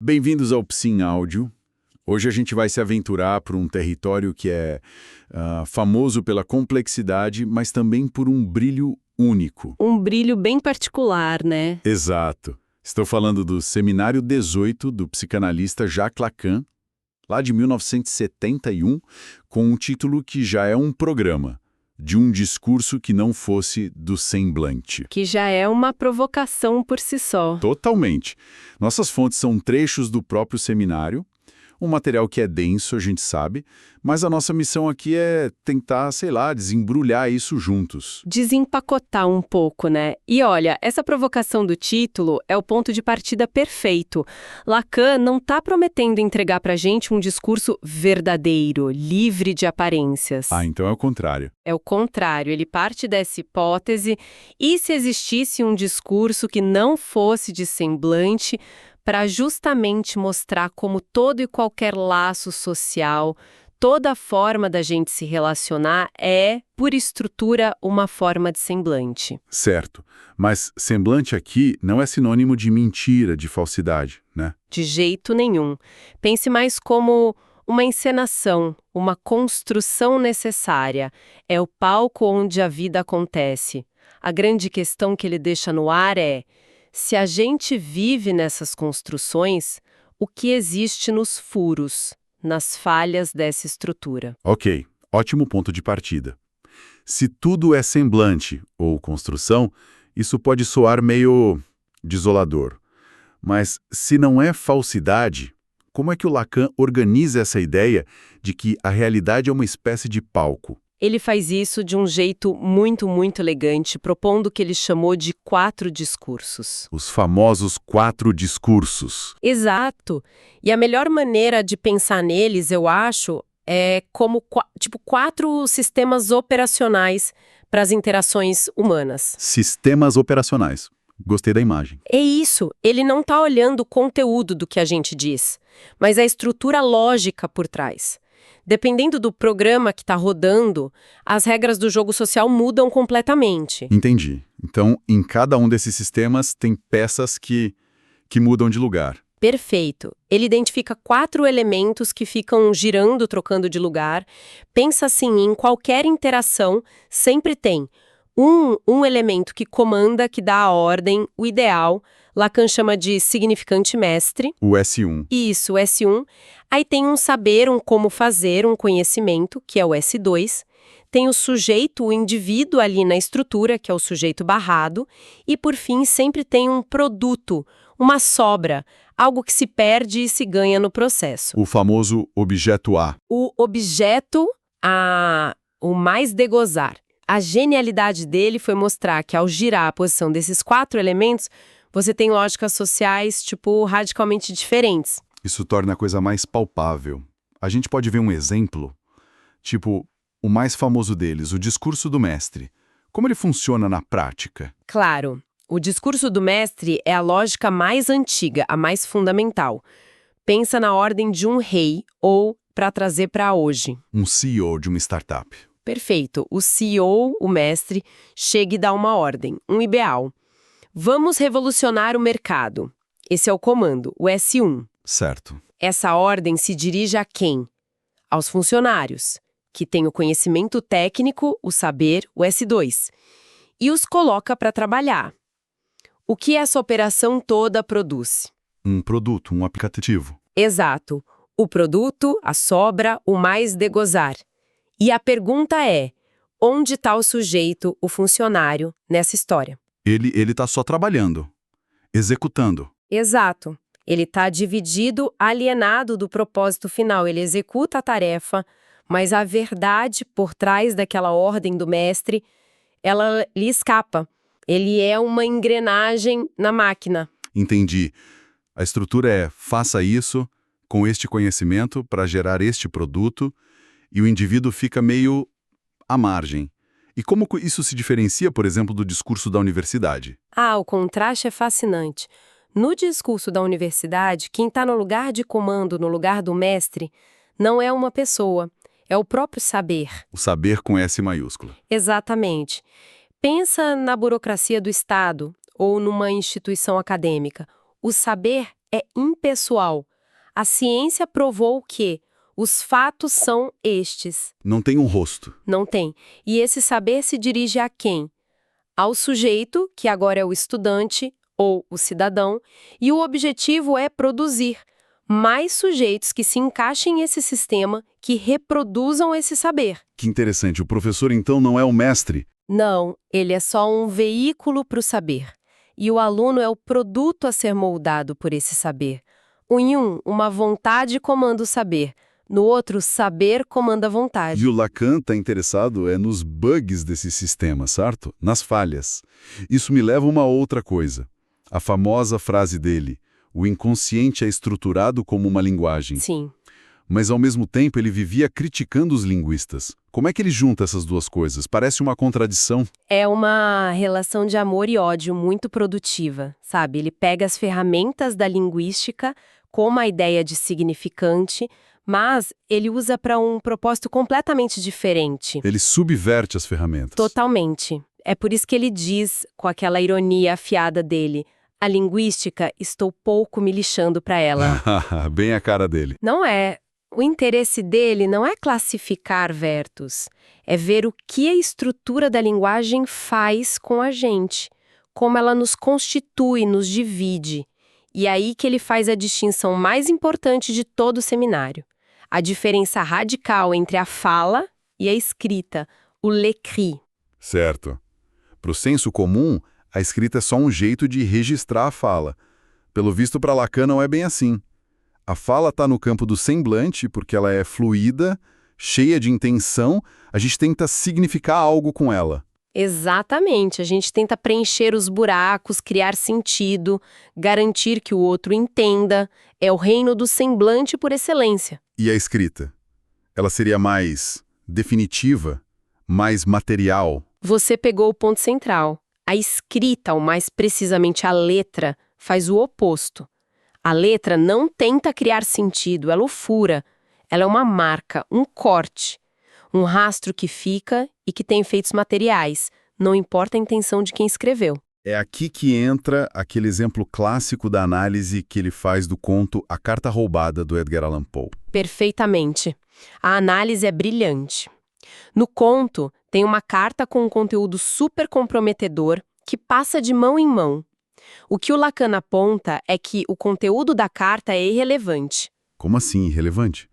Bem-vindos ao Psim Áudio. Hoje a gente vai se aventurar por um território que é famoso pela complexidade, mas também por um brilho único. Um brilho bem particular, né? Exato. Estou falando do Seminário 18 do psicanalista Jacques Lacan, lá de 1971, com um título que já é um programa, de um discurso que não fosse do semblante. Que já é uma provocação por si só. Totalmente. Nossas fontes são trechos do próprio seminário, um material que é denso, a gente sabe, mas a nossa missão aqui é tentar, desembrulhar isso juntos. Desempacotar um pouco, né? E olha, essa provocação do título é o ponto de partida perfeito. Lacan não está prometendo entregar pra gente um discurso verdadeiro, livre de aparências. Então é o contrário. É o contrário, ele parte dessa hipótese, e se existisse um discurso que não fosse de semblante, para justamente mostrar como todo e qualquer laço social, toda forma da gente se relacionar é, por estrutura, uma forma de semblante. Certo. Mas semblante aqui não é sinônimo de mentira, de falsidade, né? De jeito nenhum. Pense mais como uma encenação, uma construção necessária. É o palco onde a vida acontece. A grande questão que ele deixa no ar é: se a gente vive nessas construções, o que existe nos furos, nas falhas dessa estrutura? Ok, ótimo ponto de partida. Se tudo é semblante ou construção, isso pode soar meio desolador. Mas se não é falsidade, como é que o Lacan organiza essa ideia de que a realidade é uma espécie de palco? Ele faz isso de um jeito muito elegante, propondo o que ele chamou de 4 discursos. Os famosos 4 discursos. Exato. E a melhor maneira de pensar neles, eu acho, é como 4 sistemas operacionais para as interações humanas. Sistemas operacionais. Gostei da imagem. É isso. Ele não está olhando o conteúdo do que a gente diz, mas a estrutura lógica por trás. Dependendo do programa que está rodando, as regras do jogo social mudam completamente. Entendi. Então, em cada um desses sistemas tem peças que mudam de lugar. Perfeito. Ele identifica 4 elementos que ficam girando, trocando de lugar. Pensa assim, em qualquer interação, sempre tem um elemento que comanda, que dá a ordem, o ideal. Lacan chama de significante mestre. O S1. Isso, o S1. Aí tem um saber, um como fazer, um conhecimento, que é o S2. Tem o sujeito, o indivíduo ali na estrutura, que é o sujeito barrado. E, por fim, sempre tem um produto, uma sobra, algo que se perde e se ganha no processo. O famoso objeto A. O objeto, o mais de gozar. A genialidade dele foi mostrar que, ao girar a posição desses 4 elementos, você tem lógicas sociais, radicalmente diferentes. Isso torna a coisa mais palpável. A gente pode ver um exemplo, o mais famoso deles, o discurso do mestre. Como ele funciona na prática? Claro, o discurso do mestre é a lógica mais antiga, a mais fundamental. Pensa na ordem de um rei ou, para trazer para hoje, Um CEO de uma startup. Perfeito. O CEO, o mestre, chega e dá uma ordem, um ideal. Vamos revolucionar o mercado. Esse é o comando, o S1. Certo. Essa ordem se dirige a quem? Aos funcionários, que têm o conhecimento técnico, o saber, o S2, e os coloca para trabalhar. O que essa operação toda produz? Um produto, um aplicativo. Exato. O produto, a sobra, o mais de gozar. E a pergunta é: onde está o sujeito, o funcionário, nessa história? Ele está só trabalhando, executando. Exato. Ele está dividido, alienado do propósito final. Ele executa a tarefa, mas a verdade por trás daquela ordem do mestre, ela lhe escapa. Ele é uma engrenagem na máquina. Entendi. A estrutura é: faça isso com este conhecimento para gerar este produto, e o indivíduo fica meio à margem. E como isso se diferencia, por exemplo, do discurso da universidade? O contraste é fascinante. No discurso da universidade, quem está no lugar de comando, no lugar do mestre, não é uma pessoa, é o próprio saber. O saber com S maiúsculo. Exatamente. Pensa na burocracia do Estado ou numa instituição acadêmica. O saber é impessoal. A ciência provou que os fatos são estes. Não tem um rosto. Não tem. E esse saber se dirige a quem? Ao sujeito, que agora é o estudante ou o cidadão, e o objetivo é produzir mais sujeitos que se encaixem nesse sistema, que reproduzam esse saber. Que interessante, o professor então não é o mestre. Não, ele é só um veículo para o saber. E o aluno é o produto a ser moldado por esse saber. Em um, uma vontade comanda o saber. No outro, saber comanda a vontade. E o Lacan está interessado nos bugs desse sistema, certo? Nas falhas. Isso me leva a uma outra coisa. A famosa frase dele, o inconsciente é estruturado como uma linguagem. Sim. Mas, ao mesmo tempo, ele vivia criticando os linguistas. Como é que ele junta essas duas coisas? Parece uma contradição. É uma relação de amor e ódio muito produtiva, sabe? Ele pega as ferramentas da linguística, como a ideia de significante, mas ele usa para um propósito completamente diferente. Ele subverte as ferramentas. Totalmente. É por isso que ele diz, com aquela ironia afiada dele, a linguística, estou pouco me lixando para ela. Bem a cara dele. Não é. O interesse dele não é classificar vertos, é ver o que a estrutura da linguagem faz com a gente, como ela nos constitui, nos divide. E é aí que ele faz a distinção mais importante de todo o seminário. A diferença radical entre a fala e a escrita, o l'écrit. Certo. Para o senso comum, a escrita é só um jeito de registrar a fala. Pelo visto, para Lacan não é bem assim. A fala está no campo do semblante, porque ela é fluida, cheia de intenção, a gente tenta significar algo com ela. Exatamente, a gente tenta preencher os buracos, criar sentido, garantir que o outro entenda. É o reino do semblante por excelência. E a escrita? Ela seria mais definitiva, mais material? Você pegou o ponto central. A escrita, ou mais precisamente a letra, faz o oposto. A letra não tenta criar sentido, ela o fura. Ela é uma marca, um corte, um rastro que fica e que tem efeitos materiais, não importa a intenção de quem escreveu. É aqui que entra aquele exemplo clássico da análise que ele faz do conto A Carta Roubada, do Edgar Allan Poe. Perfeitamente. A análise é brilhante. No conto, tem uma carta com um conteúdo super comprometedor que passa de mão em mão. O que o Lacan aponta é que o conteúdo da carta é irrelevante. Como assim irrelevante?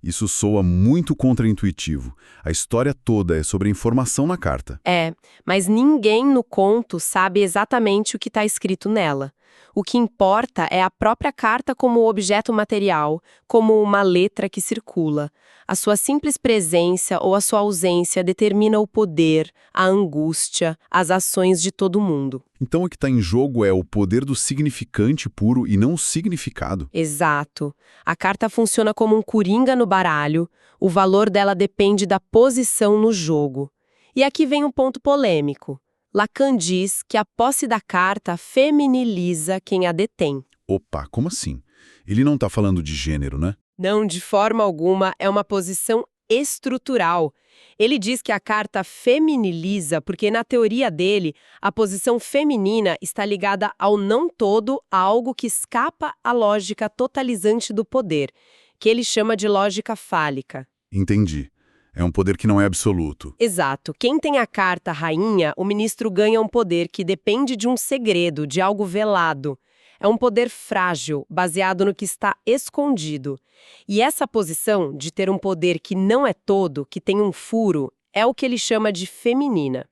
Isso soa muito contraintuitivo. A história toda é sobre a informação na carta. É, mas ninguém no conto sabe exatamente o que está escrito nela. O que importa é a própria carta como objeto material, como uma letra que circula. A sua simples presença ou a sua ausência determina o poder, a angústia, as ações de todo mundo. Então o que está em jogo é o poder do significante puro e não o significado. Exato. A carta funciona como um coringa no baralho, o valor dela depende da posição no jogo. E aqui vem um ponto polêmico. Lacan diz que a posse da carta feminiliza quem a detém. Opa, como assim? Ele não está falando de gênero, né? Não, de forma alguma, é uma posição estrutural. Ele diz que a carta feminiliza porque, na teoria dele, a posição feminina está ligada ao não todo, a algo que escapa à lógica totalizante do poder, que ele chama de lógica fálica. Entendi. É um poder que não é absoluto. Exato. Quem tem a carta rainha, o ministro ganha um poder que depende de um segredo, de algo velado. É um poder frágil, baseado no que está escondido. E essa posição de ter um poder que não é todo, que tem um furo, é o que ele chama de feminina.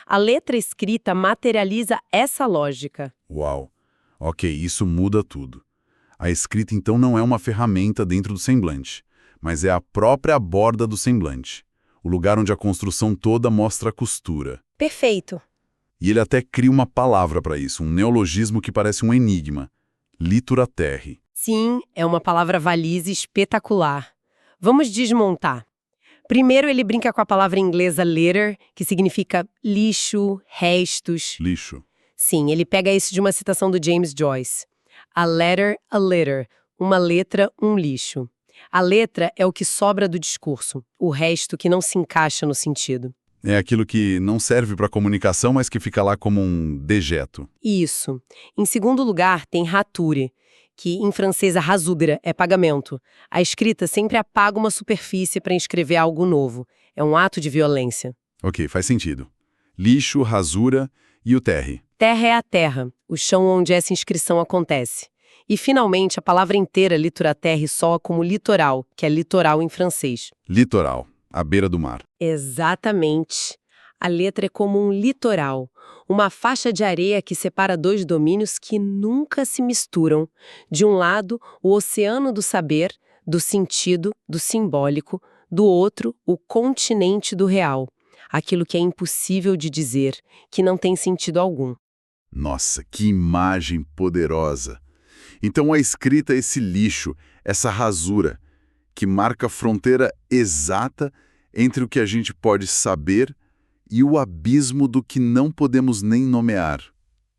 A letra escrita materializa essa lógica. Uau. Ok, isso muda tudo. A escrita, então, não é uma ferramenta dentro do semblante, mas é a própria borda do semblante, o lugar onde a construção toda mostra a costura. Perfeito. E ele até cria uma palavra para isso, um neologismo que parece um enigma. Litura terre. Sim, é uma palavra valise espetacular. Vamos desmontar. Primeiro, ele brinca com a palavra inglesa litter, que significa lixo, restos. Lixo. Sim, ele pega isso de uma citação do James Joyce. A letter, a litter. Uma letra, um lixo. A letra é o que sobra do discurso, o resto que não se encaixa no sentido. É aquilo que não serve para comunicação, mas que fica lá como um dejeto. Isso. Em segundo lugar, tem rature, que em francês a rasura é pagamento. A escrita sempre apaga uma superfície para escrever algo novo. É um ato de violência. Ok, faz sentido. Lixo, rasura e o terre. Terra é a terra, o chão onde essa inscrição acontece. E, finalmente, a palavra inteira, literaterre, soa como litoral, que é litoral em francês. Litoral, à beira do mar. Exatamente. A letra é como um litoral, uma faixa de areia que separa dois domínios que nunca se misturam. De um lado, o oceano do saber, do sentido, do simbólico, do outro, o continente do real. Aquilo que é impossível de dizer, que não tem sentido algum. Nossa, que imagem poderosa! Então a escrita é esse lixo, essa rasura, que marca a fronteira exata entre o que a gente pode saber e o abismo do que não podemos nem nomear.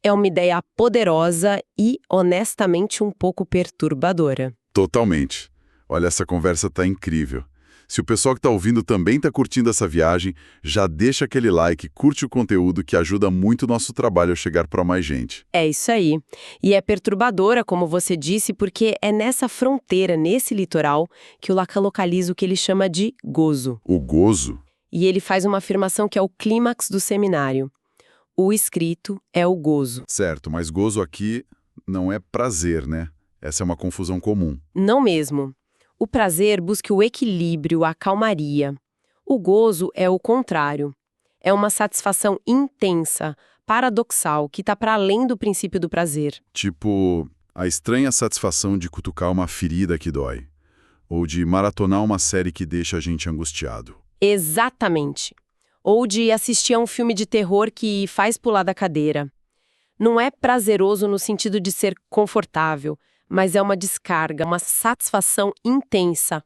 É uma ideia poderosa e, honestamente, um pouco perturbadora. Totalmente. Olha, essa conversa tá incrível. Se o pessoal que está ouvindo também está curtindo essa viagem, já deixa aquele like, curte o conteúdo que ajuda muito o nosso trabalho a chegar para mais gente. É isso aí. E é perturbadora, como você disse, porque é nessa fronteira, nesse litoral, que o Lacan localiza o que ele chama de gozo. O gozo? E ele faz uma afirmação que é o clímax do seminário. O escrito é o gozo. Certo, mas gozo aqui não é prazer, né? Essa é uma confusão comum. Não mesmo. O prazer busca o equilíbrio, a calmaria. O gozo é o contrário. É uma satisfação intensa, paradoxal, que está para além do princípio do prazer. Tipo, a estranha satisfação de cutucar uma ferida que dói. Ou de maratonar uma série que deixa a gente angustiado. Exatamente. Ou de assistir a um filme de terror que faz pular da cadeira. Não é prazeroso no sentido de ser confortável, mas é uma descarga, uma satisfação intensa.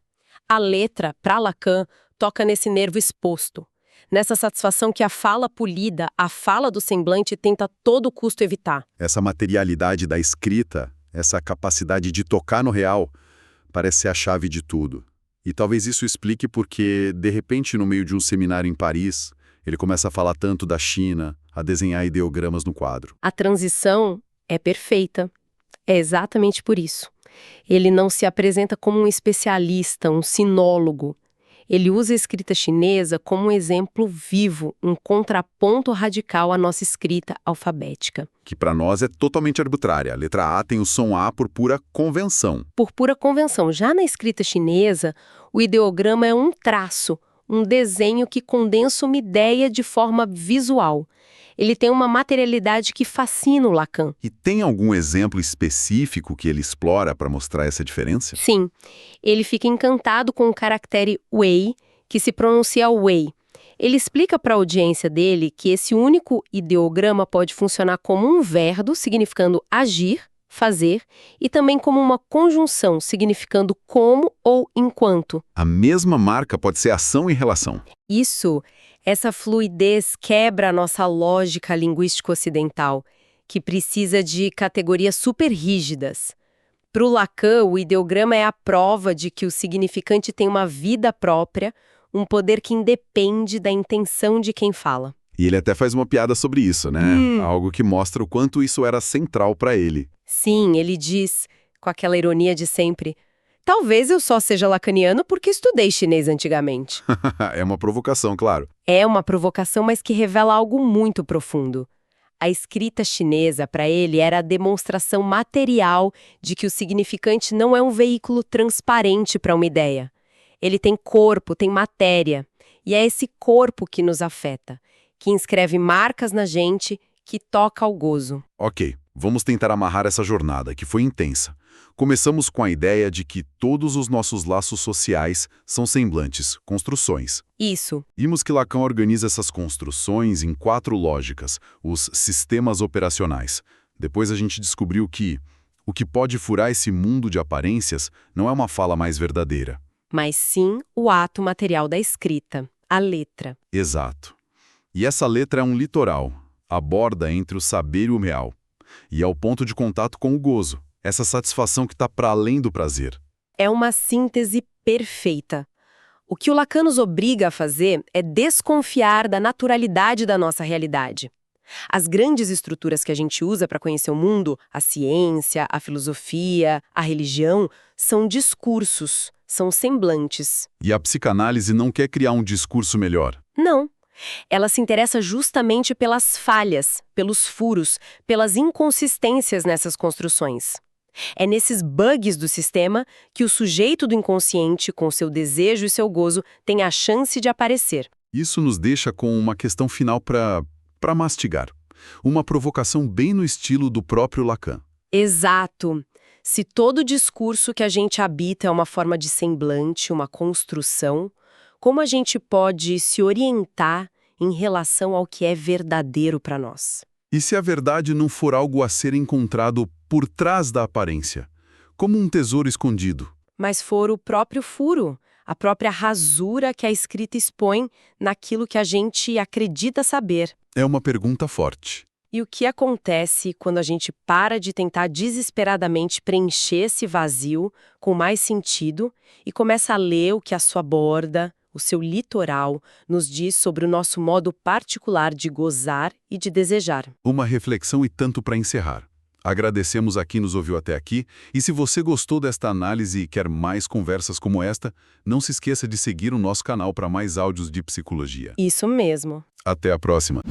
A letra, para Lacan, toca nesse nervo exposto. Nessa satisfação que a fala polida, a fala do semblante tenta a todo custo evitar. Essa materialidade da escrita, essa capacidade de tocar no real, parece ser a chave de tudo. E talvez isso explique porque, de repente, no meio de um seminário em Paris, ele começa a falar tanto da China, a desenhar ideogramas no quadro. A transição é perfeita. É exatamente por isso. Ele não se apresenta como um especialista, um sinólogo. Ele usa a escrita chinesa como um exemplo vivo, um contraponto radical à nossa escrita alfabética. Que para nós é totalmente arbitrária. A letra A tem o som A por pura convenção. Por pura convenção. Já na escrita chinesa, o ideograma é um traço, um desenho que condensa uma ideia de forma visual. Ele tem uma materialidade que fascina o Lacan. E tem algum exemplo específico que ele explora para mostrar essa diferença? Sim, ele fica encantado com o caractere wei, que se pronuncia wei. Ele explica para a audiência dele que esse único ideograma pode funcionar como um verbo, significando agir, fazer, e também como uma conjunção, significando como ou enquanto. A mesma marca pode ser ação e relação. Isso, essa fluidez quebra a nossa lógica linguística ocidental, que precisa de categorias super rígidas. Para o Lacan, o ideograma é a prova de que o significante tem uma vida própria, um poder que independe da intenção de quem fala. E ele até faz uma piada sobre isso, né? Algo que mostra o quanto isso era central para ele. Sim, ele diz, com aquela ironia de sempre, talvez eu só seja lacaniano porque estudei chinês antigamente. É uma provocação, claro. É uma provocação, mas que revela algo muito profundo. A escrita chinesa, para ele, era a demonstração material de que o significante não é um veículo transparente para uma ideia. Ele tem corpo, tem matéria. E é esse corpo que nos afeta, que inscreve marcas na gente, que toca ao gozo. Ok, vamos tentar amarrar essa jornada, que foi intensa. Começamos com a ideia de que todos os nossos laços sociais são semblantes, construções. Isso. Vimos que Lacan organiza essas construções em 4 lógicas, os sistemas operacionais. Depois a gente descobriu que o que pode furar esse mundo de aparências não é uma fala mais verdadeira. Mas sim o ato material da escrita, a letra. Exato. E essa letra é um litoral, a borda entre o saber e o real. E é o ponto de contato com o gozo, essa satisfação que está para além do prazer. É uma síntese perfeita. O que o Lacan nos obriga a fazer é desconfiar da naturalidade da nossa realidade. As grandes estruturas que a gente usa para conhecer o mundo, a ciência, a filosofia, a religião, são discursos, são semblantes. E a psicanálise não quer criar um discurso melhor. Não. Ela se interessa justamente pelas falhas, pelos furos, pelas inconsistências nessas construções. É nesses bugs do sistema que o sujeito do inconsciente, com seu desejo e seu gozo, tem a chance de aparecer. Isso nos deixa com uma questão final para mastigar. Uma provocação bem no estilo do próprio Lacan. Exato. Se todo discurso que a gente habita é uma forma de semblante, uma construção, como a gente pode se orientar em relação ao que é verdadeiro para nós? E se a verdade não for algo a ser encontrado por trás da aparência, como um tesouro escondido? Mas for o próprio furo, a própria rasura que a escrita expõe naquilo que a gente acredita saber. É uma pergunta forte. E o que acontece quando a gente para de tentar desesperadamente preencher esse vazio com mais sentido e começa a ler o que a sua borda, o seu litoral, nos diz sobre o nosso modo particular de gozar e de desejar? Uma reflexão e tanto para encerrar. Agradecemos a quem nos ouviu até aqui, e se você gostou desta análise e quer mais conversas como esta, não se esqueça de seguir o nosso canal para mais áudios de psicologia. Isso mesmo. Até a próxima!